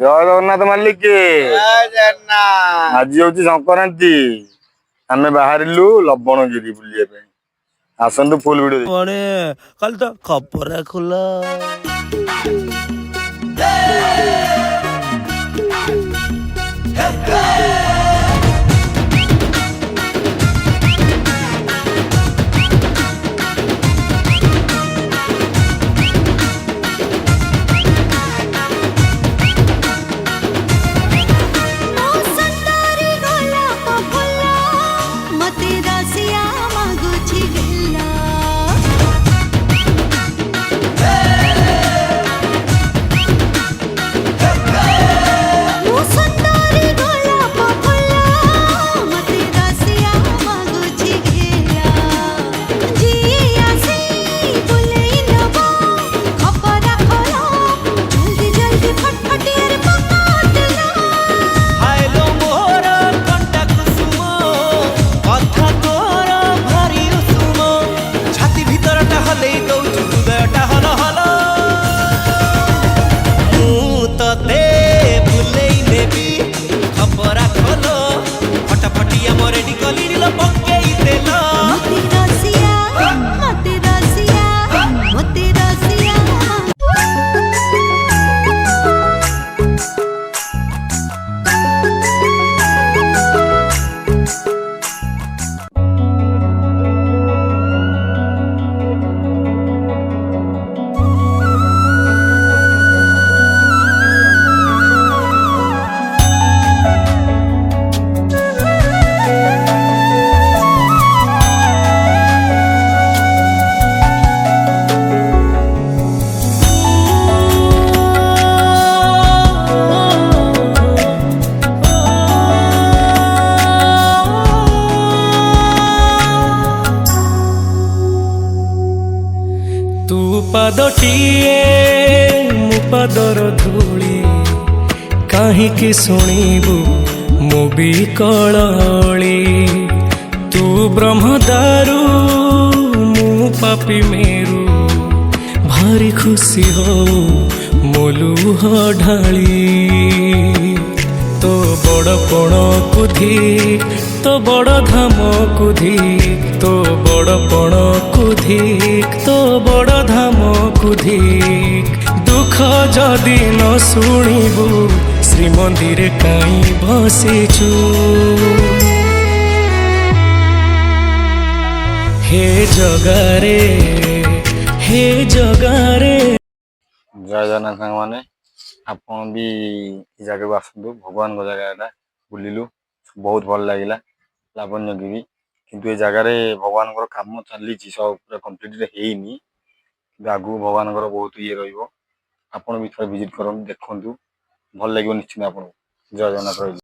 जय जगन्नाथ मालिक जय जगन्नाथ। आज हूँ संक्रांति आमे बाहरिलु लवणगिरी बुलिया आसतु फुल वीडियो कल तो खबर खुला तू पादटिए मु पादर धूली कहीं शुणु मु भी कलली तू ब्रह्मदारू मु पापी मेरू भारी खुशी हो मोलुह ढाली तो बड़ पण कुधी तो बड़ धाम कुधी तो बड़ पण कुधिक तो बड़ धाम कुधिक दुख जदि न शुणु श्रीमंदिर काई बसिचु हे जगारे हे जगारे। जय जगन्नाथ सांग मैंने आपन भी जगह को आसतु भगवान को जगह बुलिलु बहुत भल लगे लावण्यगिरी किंतु ये जगार भगवान काम चली सब पूरा कम्प्लीट ହେଇନି आगु भगवान बहुत ये रही भी थोड़ा विजिट कर देखु भल लगे निश्चित आपको। जय जगन्नाथ।